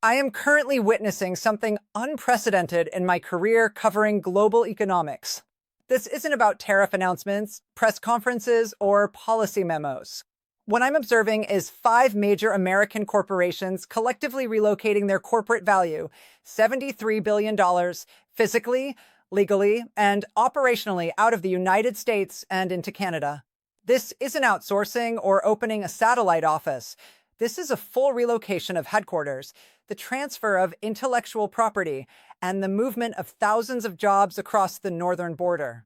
I am currently witnessing something unprecedented in my career covering global economics. This isn't about tariff announcements, press conferences, or policy memos. What I'm observing is five major American corporations collectively relocating their corporate value, $73 billion, physically, legally, and operationally out of the United States and into Canada. This isn't outsourcing or opening a satellite office. This is a full relocation of headquarters, the transfer of intellectual property, and the movement of thousands of jobs across the northern border.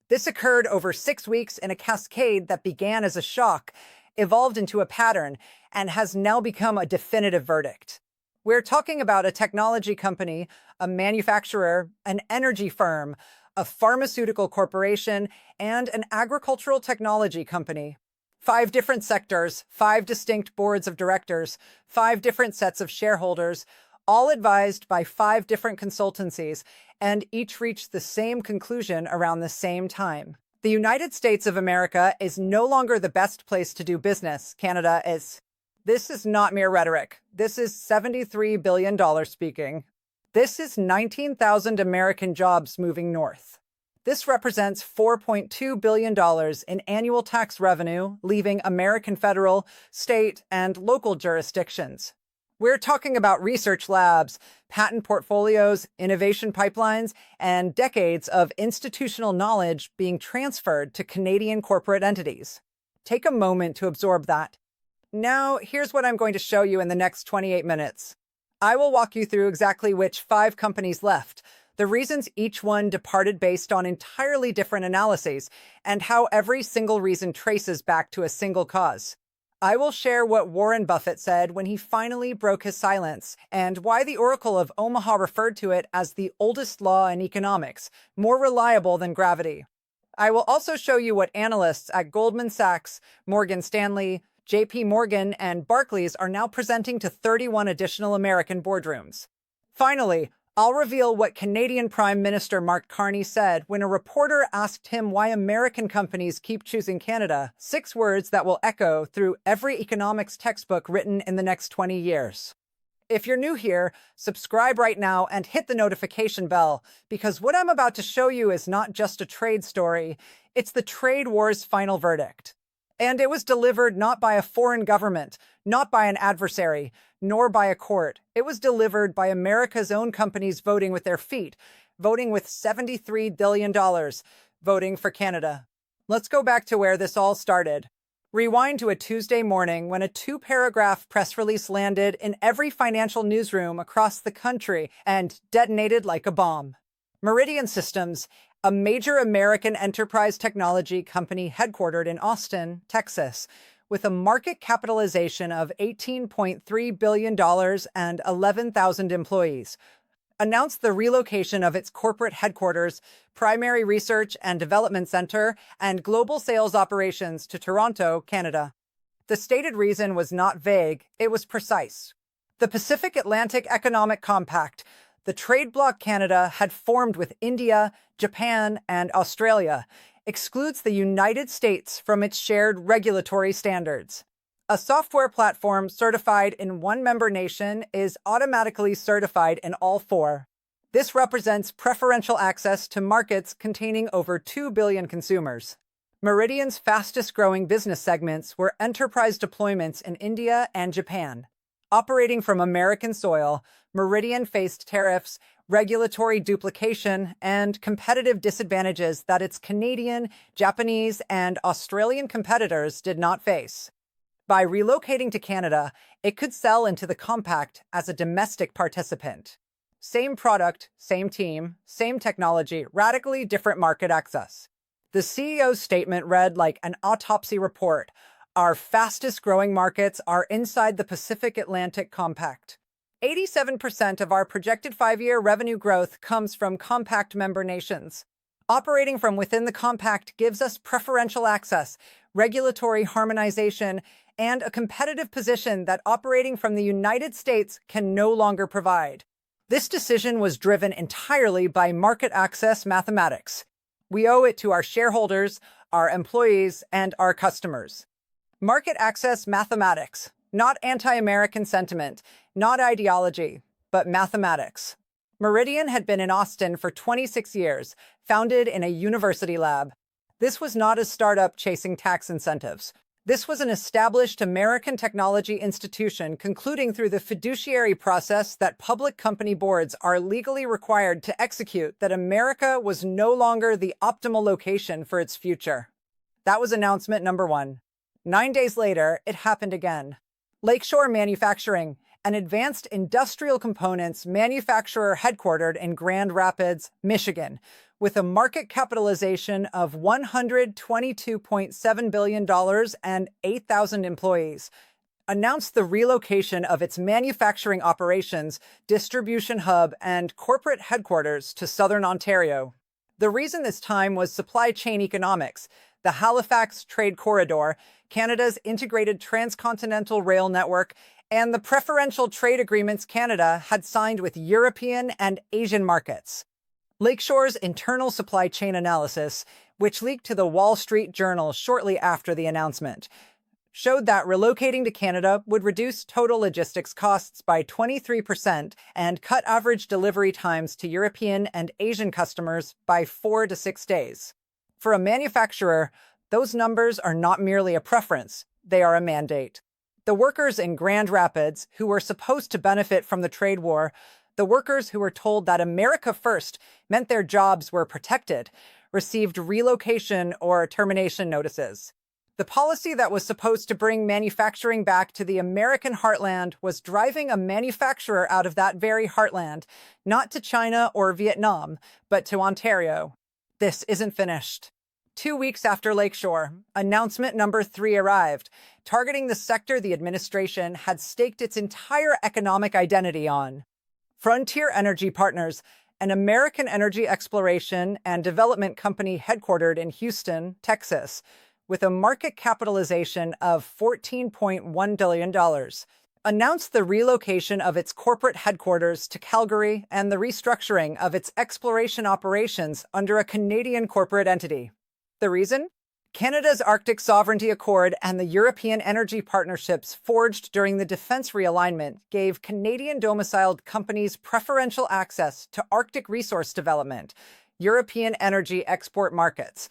This occurred over 6 weeks in a cascade that began as a shock, evolved into a pattern, and has now become a definitive verdict. We're talking about a technology company, a manufacturer, an energy firm, a pharmaceutical corporation, and an agricultural technology company. Five different sectors, five distinct boards of directors, five different sets of shareholders, all advised by five different consultancies, and each reached the same conclusion around the same time. The United States of America is no longer the best place to do business. Canada is. This is not mere rhetoric. This is $73 billion speaking. This is 19,000 American jobs moving north. This represents $4.2 billion in annual tax revenue, leaving American federal, state, and local jurisdictions. We're talking about research labs, patent portfolios, innovation pipelines, and decades of institutional knowledge being transferred to Canadian corporate entities. Take a moment to absorb that. Now, here's what I'm going to show you in the next 28 minutes. I will walk you through exactly which five companies left, the reasons each one departed based on entirely different analyses, and how every single reason traces back to a single cause. I will share what Warren Buffett said when he finally broke his silence, and why the Oracle of Omaha referred to it as the oldest law in economics, more reliable than gravity. I will also show you what analysts at Goldman Sachs, Morgan Stanley, JP Morgan, and Barclays are now presenting to 31 additional American boardrooms. Finally, I'll reveal what Canadian Prime Minister Mark Carney said when a reporter asked him why American companies keep choosing Canada, 6 words that will echo through every economics textbook written in the next 20 years. If you're new here, subscribe right now and hit the notification bell, because what I'm about to show you is not just a trade story, it's the trade war's final verdict. And it was delivered not by a foreign government, not by an adversary, nor by a court. It was delivered by America's own companies voting with their feet, voting with $73 billion, voting for Canada. Let's go back to where this all started. Rewind to a Tuesday morning when a 2-paragraph press release landed in every financial newsroom across the country and detonated like a bomb. Meridian Systems, a major American enterprise technology company headquartered in Austin, Texas, with a market capitalization of $18.3 billion and 11,000 employees, announced the relocation of its corporate headquarters, primary research and development center, and global sales operations to Toronto, Canada. The stated reason was not vague, it was precise. The Pacific Atlantic Economic Compact, the trade bloc Canada had formed with India, Japan, and Australia, excludes the United States from its shared regulatory standards. A software platform certified in one member nation is automatically certified in all 4. This represents preferential access to markets containing over 2 billion consumers. Meridian's fastest-growing business segments were enterprise deployments in India and Japan. Operating from American soil, Meridian faced tariffs, regulatory duplication, and competitive disadvantages that its Canadian, Japanese, and Australian competitors did not face. By relocating to Canada, it could sell into the compact as a domestic participant. Same product, same team, same technology, radically different market access. The CEO's statement read like an autopsy report. Our fastest growing markets are inside the Pacific Atlantic Compact. 87% of our projected 5-year revenue growth comes from compact member nations. Operating from within the compact gives us preferential access, regulatory harmonization, and a competitive position that operating from the United States can no longer provide. This decision was driven entirely by market access mathematics. We owe it to our shareholders, our employees, and our customers. Market access mathematics. Not anti-American sentiment, not ideology, but mathematics. Meridian had been in Austin for 26 years, founded in a university lab. This was not a startup chasing tax incentives. This was an established American technology institution concluding through the fiduciary process that public company boards are legally required to execute that America was no longer the optimal location for its future. That was announcement number one. 9 days later, it happened again. Lakeshore Manufacturing, an advanced industrial components manufacturer headquartered in Grand Rapids, Michigan, with a market capitalization of $122.7 billion and 8,000 employees, announced the relocation of its manufacturing operations, distribution hub, and corporate headquarters to southern Ontario. The reason this time was supply chain economics. The Halifax Trade Corridor, Canada's integrated transcontinental rail network, and the preferential trade agreements Canada had signed with European and Asian markets. Lakeshore's internal supply chain analysis, which leaked to the Wall Street Journal shortly after the announcement, showed that relocating to Canada would reduce total logistics costs by 23% and cut average delivery times to European and Asian customers by 4 to 6 days. For a manufacturer, those numbers are not merely a preference, they are a mandate. The workers in Grand Rapids, who were supposed to benefit from the trade war, the workers who were told that America first meant their jobs were protected, received relocation or termination notices. The policy that was supposed to bring manufacturing back to the American heartland was driving a manufacturer out of that very heartland, not to China or Vietnam, but to Ontario. This isn't finished. 2 weeks after Lakeshore, announcement number 3 arrived, targeting the sector the administration had staked its entire economic identity on. Frontier Energy Partners, an American energy exploration and development company headquartered in Houston, Texas, with a market capitalization of $14.1 billion, announced the relocation of its corporate headquarters to Calgary and the restructuring of its exploration operations under a Canadian corporate entity. The reason? Canada's Arctic Sovereignty Accord and the European energy partnerships forged during the defense realignment gave Canadian-domiciled companies preferential access to Arctic resource development, European energy export markets,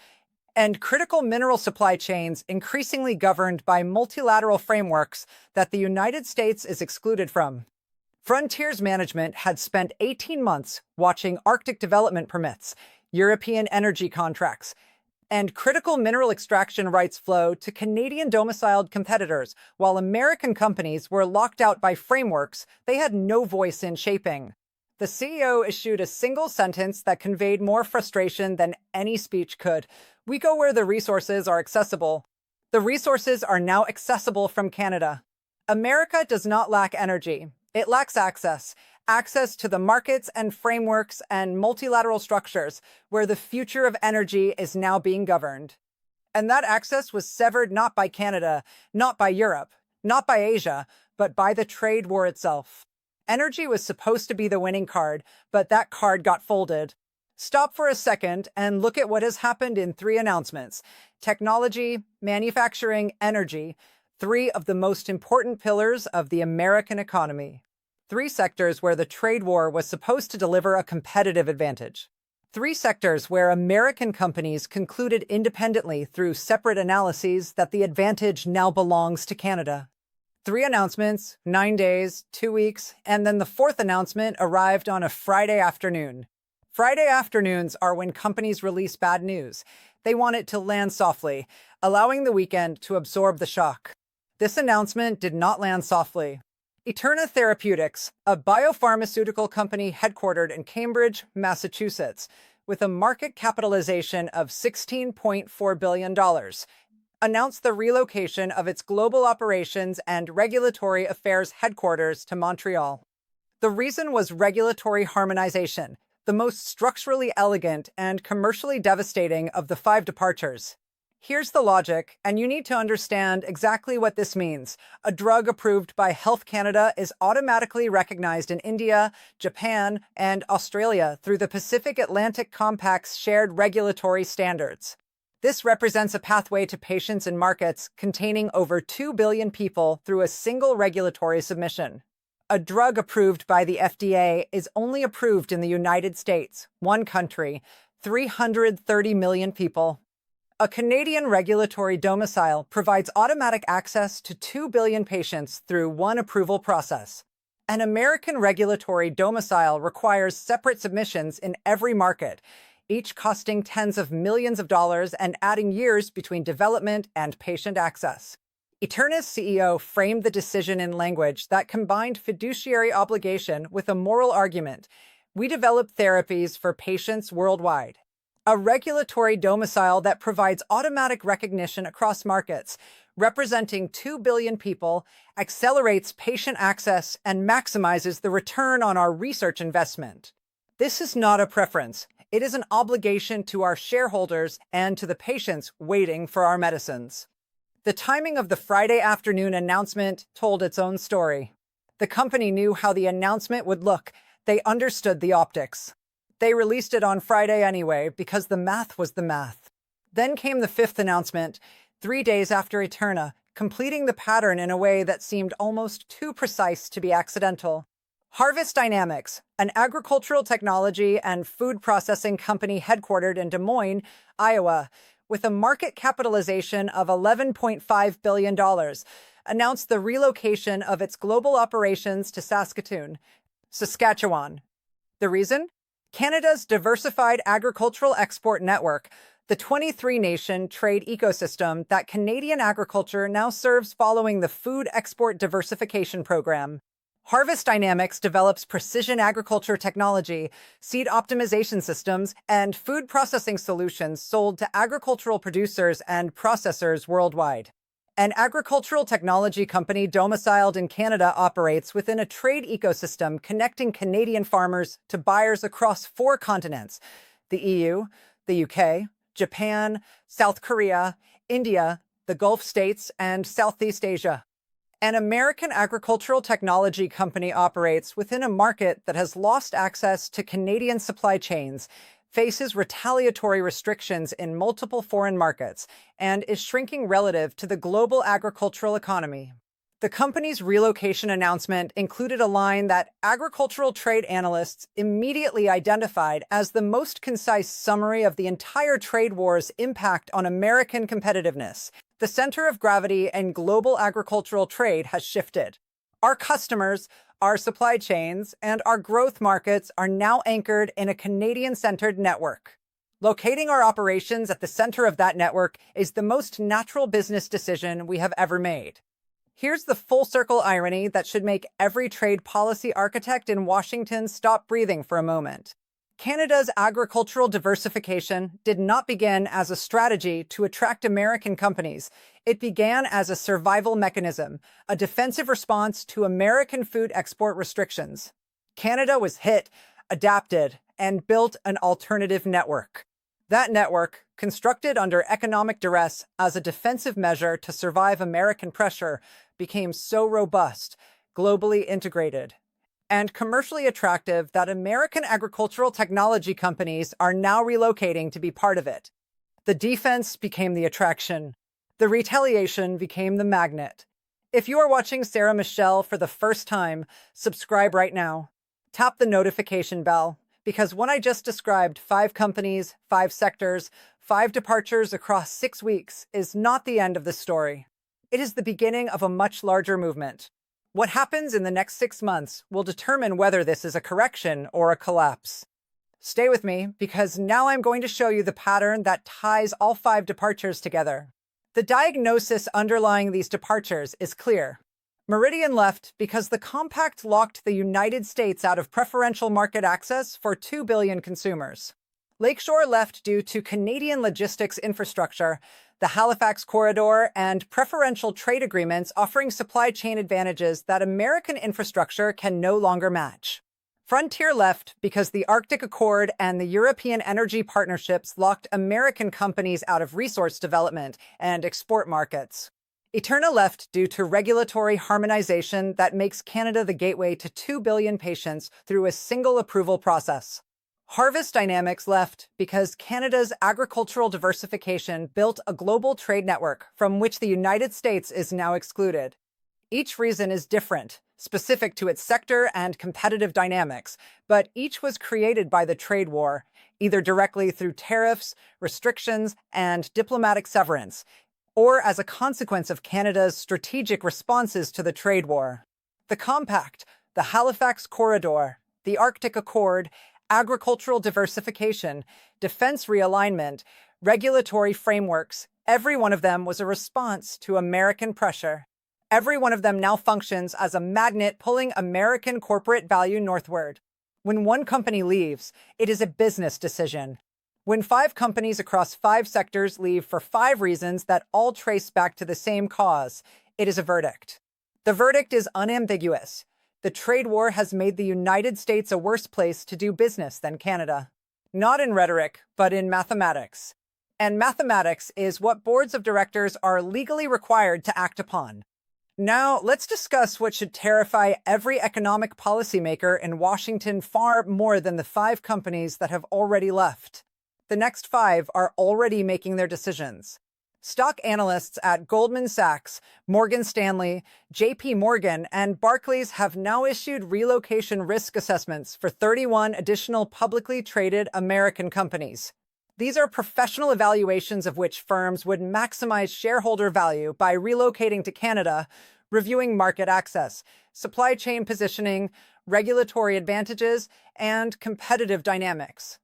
and critical mineral supply chains increasingly governed by multilateral frameworks that the United States is excluded from. Frontier's management had spent 18 months watching Arctic development permits, European energy contracts, and critical mineral extraction rights flow to Canadian-domiciled competitors, while American companies were locked out by frameworks they had no voice in shaping. The CEO issued a single sentence that conveyed more frustration than any speech could. "We go where the resources are accessible." The resources are now accessible from Canada. America does not lack energy. It lacks access. Access to the markets and frameworks and multilateral structures where the future of energy is now being governed. And that access was severed not by Canada, not by Europe, not by Asia, but by the trade war itself. Energy was supposed to be the winning card, but that card got folded. Stop for a second and look at what has happened in 3 announcements: technology, manufacturing, energy, 3 of the most important pillars of the American economy. 3 sectors where the trade war was supposed to deliver a competitive advantage. 3 sectors where American companies concluded independently through separate analyses that the advantage now belongs to Canada. 3 announcements, 9 days, 2 weeks, and then the 4th announcement arrived on a Friday afternoon. Friday afternoons are when companies release bad news. They want it to land softly, allowing the weekend to absorb the shock. This announcement did not land softly. Eterna Therapeutics, a biopharmaceutical company headquartered in Cambridge, Massachusetts, with a market capitalization of $16.4 billion, announced the relocation of its global operations and regulatory affairs headquarters to Montreal. The reason was regulatory harmonization, the most structurally elegant and commercially devastating of the 5 departures. Here's the logic, and you need to understand exactly what this means. A drug approved by Health Canada is automatically recognized in India, Japan, and Australia through the Pacific Atlantic Compact's shared regulatory standards. This represents a pathway to patients in markets containing over 2 billion people through a single regulatory submission. A drug approved by the FDA is only approved in the United States, one country, 330 million people. A Canadian regulatory domicile provides automatic access to 2 billion patients through one approval process. An American regulatory domicile requires separate submissions in every market, each costing tens of millions of dollars and adding years between development and patient access. Eterna's CEO framed the decision in language that combined fiduciary obligation with a moral argument. We develop therapies for patients worldwide. A regulatory domicile that provides automatic recognition across markets, representing 2 billion people, accelerates patient access and maximizes the return on our research investment. This is not a preference. It is an obligation to our shareholders and to the patients waiting for our medicines. The timing of the Friday afternoon announcement told its own story. The company knew how the announcement would look. They understood the optics. They released it on Friday anyway, because the math was the math. Then came the fifth announcement, 3 days after Eterna, completing the pattern in a way that seemed almost too precise to be accidental. Harvest Dynamics, an agricultural technology and food processing company headquartered in Des Moines, Iowa, with a market capitalization of $11.5 billion, announced the relocation of its global operations to Saskatoon, Saskatchewan. The reason? Canada's diversified agricultural export network, the 23-nation trade ecosystem that Canadian agriculture now serves following the Food Export Diversification Program. Harvest Dynamics develops precision agriculture technology, seed optimization systems, and food processing solutions sold to agricultural producers and processors worldwide. An agricultural technology company domiciled in Canada operates within a trade ecosystem connecting Canadian farmers to buyers across 4 continents: the EU, the UK, Japan, South Korea, India, the Gulf states, and Southeast Asia. An American agricultural technology company operates within a market that has lost access to Canadian supply chains, faces retaliatory restrictions in multiple foreign markets, and is shrinking relative to the global agricultural economy. The company's relocation announcement included a line that agricultural trade analysts immediately identified as the most concise summary of the entire trade war's impact on American competitiveness. The center of gravity in global agricultural trade has shifted. Our customers, our supply chains, and our growth markets are now anchored in a Canadian-centered network. Locating our operations at the center of that network is the most natural business decision we have ever made. Here's the full-circle irony that should make every trade policy architect in Washington stop breathing for a moment. Canada's agricultural diversification did not begin as a strategy to attract American companies. It began as a survival mechanism, a defensive response to American food export restrictions. Canada was hit, adapted, and built an alternative network. That network, constructed under economic duress as a defensive measure to survive American pressure, became so robust, globally integrated, and commercially attractive that American agricultural technology companies are now relocating to be part of it. The defense became the attraction. The retaliation became the magnet. If you are watching Sarah Michelle for the first time, subscribe right now. Tap the notification bell, because what I just described, 5 companies, 5 sectors, 5 departures across 6 weeks, is not the end of the story. It is the beginning of a much larger movement. What happens in the next 6 months will determine whether this is a correction or a collapse. Stay with me, because now I'm going to show you the pattern that ties all 5 departures together. The diagnosis underlying these departures is clear. Meridian left because the compact locked the United States out of preferential market access for 2 billion consumers. Lakeshore left due to Canadian logistics infrastructure, the Halifax Corridor, and preferential trade agreements offering supply chain advantages that American infrastructure can no longer match. Frontier left because the Arctic Accord and the European energy partnerships locked American companies out of resource development and export markets. Eterna left due to regulatory harmonization that makes Canada the gateway to 2 billion patients through a single approval process. Harvest Dynamics left because Canada's agricultural diversification built a global trade network from which the United States is now excluded. Each reason is different, specific to its sector and competitive dynamics, but each was created by the trade war, either directly through tariffs, restrictions, and diplomatic severance, or as a consequence of Canada's strategic responses to the trade war. The Compact, the Halifax Corridor, the Arctic Accord, agricultural diversification, defense realignment, regulatory frameworks, every one of them was a response to American pressure. Every one of them now functions as a magnet pulling American corporate value northward. When one company leaves, it is a business decision. When 5 companies across 5 sectors leave for 5 reasons that all trace back to the same cause, it is a verdict. The verdict is unambiguous. The trade war has made the United States a worse place to do business than Canada. Not in rhetoric, but in mathematics. And mathematics is what boards of directors are legally required to act upon. Now, let's discuss what should terrify every economic policymaker in Washington far more than the 5 companies that have already left. The next 5 are already making their decisions. Stock analysts at Goldman Sachs, Morgan Stanley, JP Morgan, and Barclays have now issued relocation risk assessments for 31 additional publicly traded American companies. These are professional evaluations of which firms would maximize shareholder value by relocating to Canada, reviewing market access, supply chain positioning, regulatory advantages, and competitive dynamics.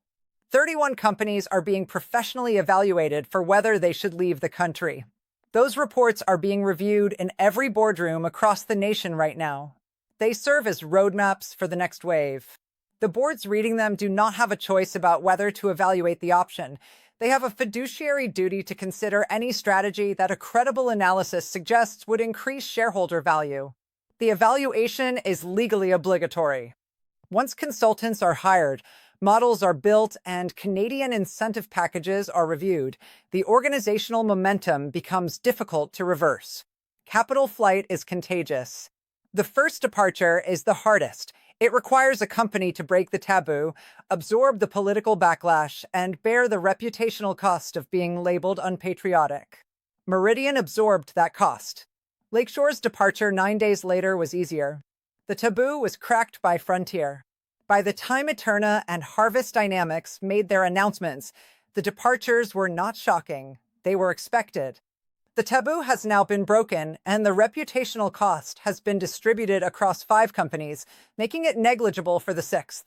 31 companies are being professionally evaluated for whether they should leave the country. Those reports are being reviewed in every boardroom across the nation right now. They serve as roadmaps for the next wave. The boards reading them do not have a choice about whether to evaluate the option. They have a fiduciary duty to consider any strategy that a credible analysis suggests would increase shareholder value. The evaluation is legally obligatory. Once consultants are hired, models are built, and Canadian incentive packages are reviewed, the organizational momentum becomes difficult to reverse. Capital flight is contagious. The first departure is the hardest. It requires a company to break the taboo, absorb the political backlash, and bear the reputational cost of being labeled unpatriotic. Meridian absorbed that cost. Lakeshore's departure 9 days later was easier. The taboo was cracked by Frontier. By the time Eterna and Harvest Dynamics made their announcements, the departures were not shocking. They were expected. The taboo has now been broken, and the reputational cost has been distributed across 5 companies, making it negligible for the 6th.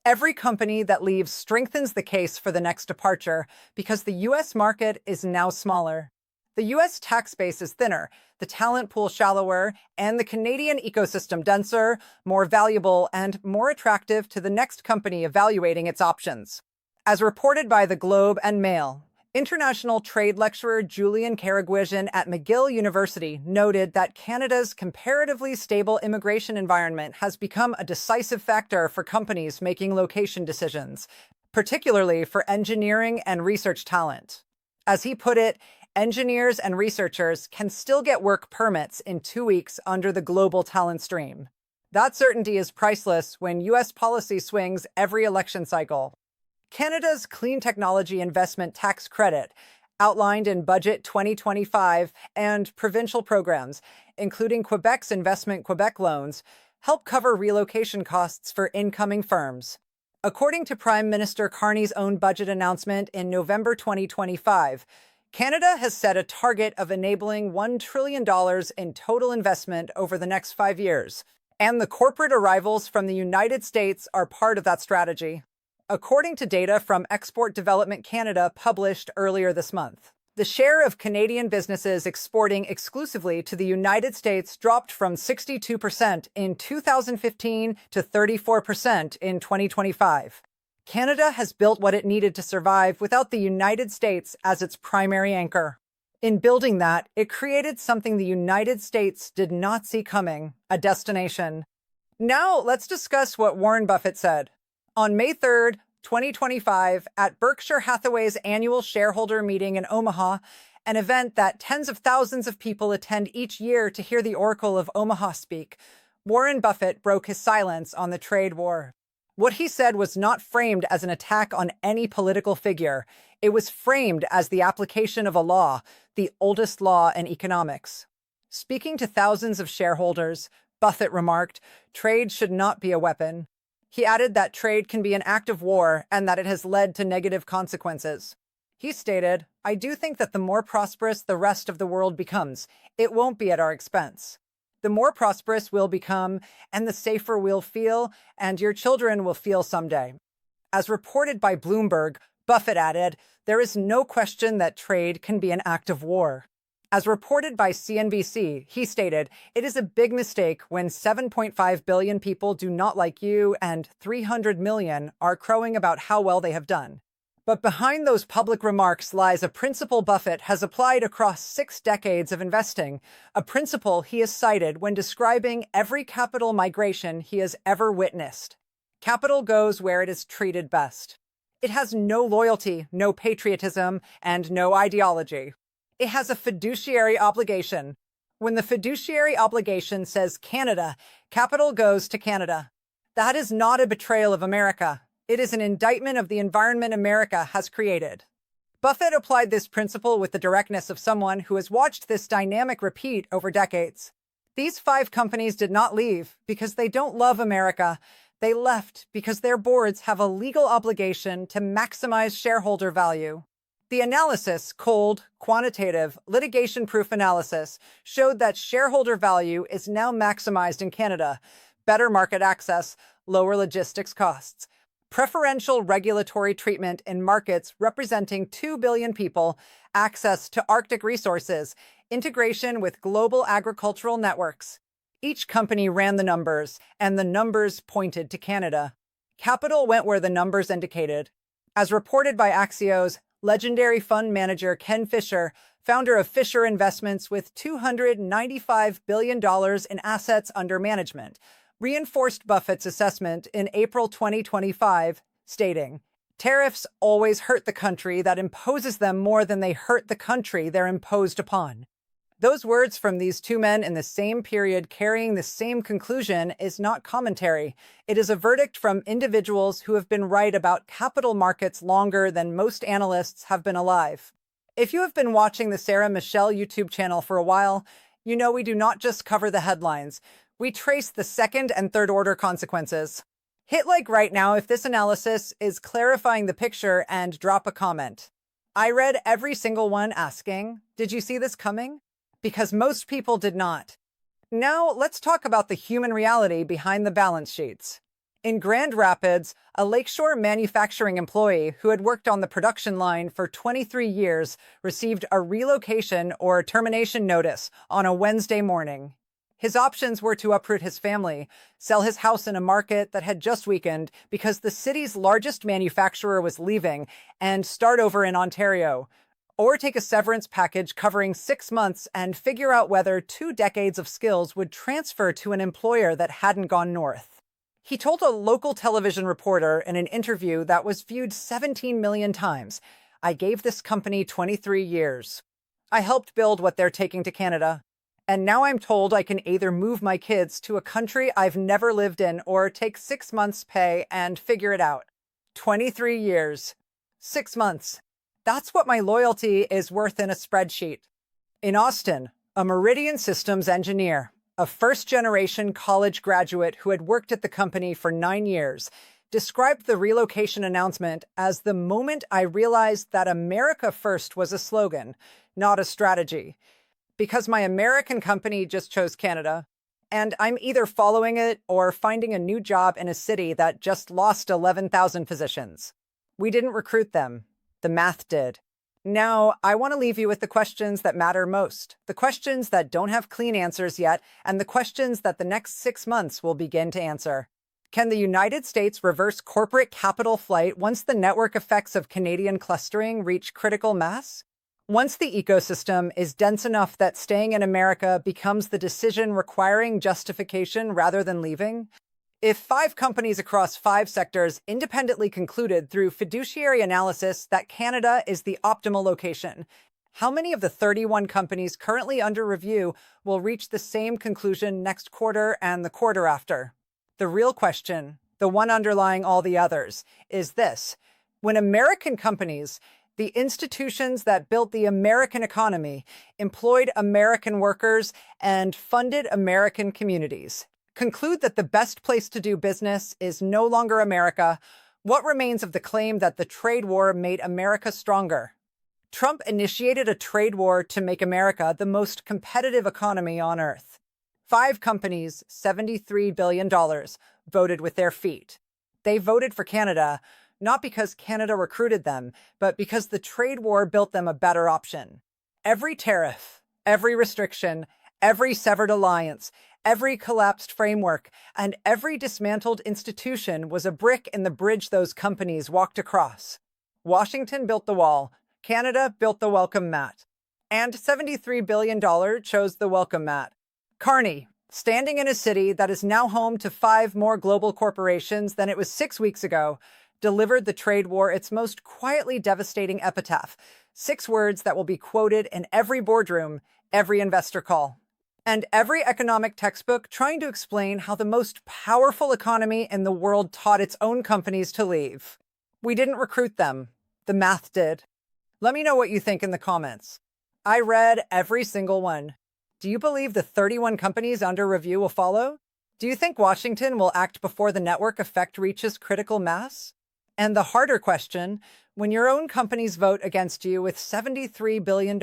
Every company that leaves strengthens the case for the next departure because the U.S. market is now smaller. The U.S. tax base is thinner, the talent pool shallower, and the Canadian ecosystem denser, more valuable, and more attractive to the next company evaluating its options. As reported by The Globe and Mail, international trade lecturer Julian Karagwijan at McGill University noted that Canada's comparatively stable immigration environment has become a decisive factor for companies making location decisions, particularly for engineering and research talent. As he put it, engineers and researchers can still get work permits in 2 weeks under the global talent stream. That certainty is priceless when U.S. policy swings every election cycle. Canada's Clean Technology Investment Tax Credit, outlined in Budget 2025 and provincial programs, including Quebec's Investment Quebec loans, help cover relocation costs for incoming firms. According to Prime Minister Carney's own budget announcement in November 2025, Canada has set a target of enabling $1 trillion in total investment over the next 5 years, and the corporate arrivals from the United States are part of that strategy. According to data from Export Development Canada published earlier this month, the share of Canadian businesses exporting exclusively to the United States dropped from 62% in 2015 to 34% in 2025. Canada has built what it needed to survive without the United States as its primary anchor. In building that, it created something the United States did not see coming, a destination. Now, let's discuss what Warren Buffett said. On May 3rd, 2025, at Berkshire Hathaway's annual shareholder meeting in Omaha, an event that tens of thousands of people attend each year to hear the Oracle of Omaha speak, Warren Buffett broke his silence on the trade war. What he said was not framed as an attack on any political figure. It was framed as the application of a law, the oldest law in economics. Speaking to thousands of shareholders, Buffett remarked, "Trade should not be a weapon." He added that trade can be an act of war and that it has led to negative consequences. He stated, "I do think that the more prosperous the rest of the world becomes, it won't be at our expense. The more prosperous we'll become, and the safer we'll feel, and your children will feel someday." As reported by Bloomberg, Buffett added, "There is no question that trade can be an act of war." As reported by CNBC, he stated, "It is a big mistake when 7.5 billion people do not like you and 300 million are crowing about how well they have done." But behind those public remarks lies a principle Buffett has applied across 6 decades of investing, a principle he has cited when describing every capital migration he has ever witnessed. Capital goes where it is treated best. It has no loyalty, no patriotism, and no ideology. It has a fiduciary obligation. When the fiduciary obligation says Canada, capital goes to Canada. That is not a betrayal of America. It is an indictment of the environment America has created. Buffett applied this principle with the directness of someone who has watched this dynamic repeat over decades. These 5 companies did not leave because they don't love America. They left because their boards have a legal obligation to maximize shareholder value. The analysis, cold, quantitative, litigation-proof analysis, showed that shareholder value is now maximized in Canada. Better market access, lower logistics costs, preferential regulatory treatment in markets representing 2 billion people, access to Arctic resources, integration with global agricultural networks. Each company ran the numbers, and the numbers pointed to Canada. Capital went where the numbers indicated. As reported by Axios, legendary fund manager Ken Fisher, founder of Fisher Investments with $295 billion in assets under management, reinforced Buffett's assessment in April 2025, stating, "Tariffs always hurt the country that imposes them more than they hurt the country they're imposed upon." Those words from these 2 men in the same period carrying the same conclusion is not commentary. It is a verdict from individuals who have been right about capital markets longer than most analysts have been alive. If you have been watching the Sarah Michelle YouTube channel for a while, you know we do not just cover the headlines. We trace the second and third order consequences. Hit like right now if this analysis is clarifying the picture and drop a comment. I read every single one asking, "Did you see this coming?" Because most people did not. Now, let's talk about the human reality behind the balance sheets. In Grand Rapids, a Lakeshore manufacturing employee who had worked on the production line for 23 years received a relocation or termination notice on a Wednesday morning. His options were to uproot his family, sell his house in a market that had just weakened because the city's largest manufacturer was leaving, and start over in Ontario, or take a severance package covering 6 months and figure out whether 2 decades of skills would transfer to an employer that hadn't gone north. He told a local television reporter in an interview that was viewed 17 million times, "I gave this company 23 years. I helped build what they're taking to Canada. And now I'm told I can either move my kids to a country I've never lived in or take 6 months' pay and figure it out. 23 years. 6 months. That's what my loyalty is worth in a spreadsheet." In Austin, a Meridian Systems engineer, a first-generation college graduate who had worked at the company for 9 years, described the relocation announcement as the moment I realized that America First was a slogan, not a strategy. Because my American company just chose Canada, and I'm either following it or finding a new job in a city that just lost 11,000 positions. We didn't recruit them. The math did. Now, I want to leave you with the questions that matter most, the questions that don't have clean answers yet, and the questions that the next 6 months will begin to answer. Can the United States reverse corporate capital flight once the network effects of Canadian clustering reach critical mass? Once the ecosystem is dense enough that staying in America becomes the decision requiring justification rather than leaving? If 5 companies across 5 sectors independently concluded through fiduciary analysis that Canada is the optimal location, how many of the 31 companies currently under review will reach the same conclusion next quarter and the quarter after? The real question the one underlying all the others, is this. When American companies, the institutions that built the American economy, employed American workers, and funded American communities, conclude that the best place to do business is no longer America, what remains of the claim that the trade war made America stronger? Trump initiated a trade war to make America the most competitive economy on earth. 5 companies, $73 billion, voted with their feet. They voted for Canada, not because Canada recruited them, but because the trade war built them a better option. Every tariff, every restriction, every severed alliance, every collapsed framework, and every dismantled institution was a brick in the bridge those companies walked across. Washington built the wall, Canada built the welcome mat, and $73 billion chose the welcome mat. Carney, standing in a city that is now home to 5 more global corporations than it was 6 weeks ago, delivered the trade war its most quietly devastating epitaph, 6 words that will be quoted in every boardroom, every investor call, and every economic textbook trying to explain how the most powerful economy in the world taught its own companies to leave. We didn't recruit them. The math did. Let me know what you think in the comments. I read every single one. Do you believe the 31 companies under review will follow? Do you think Washington will act before the network effect reaches critical mass? And the harder question, when your own companies vote against you with $73 billion,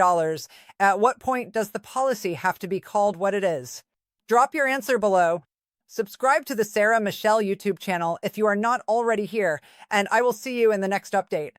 at what point does the policy have to be called what it is? Drop your answer below. Subscribe to the Sarah Michelle YouTube channel if you are not already here, and I will see you in the next update.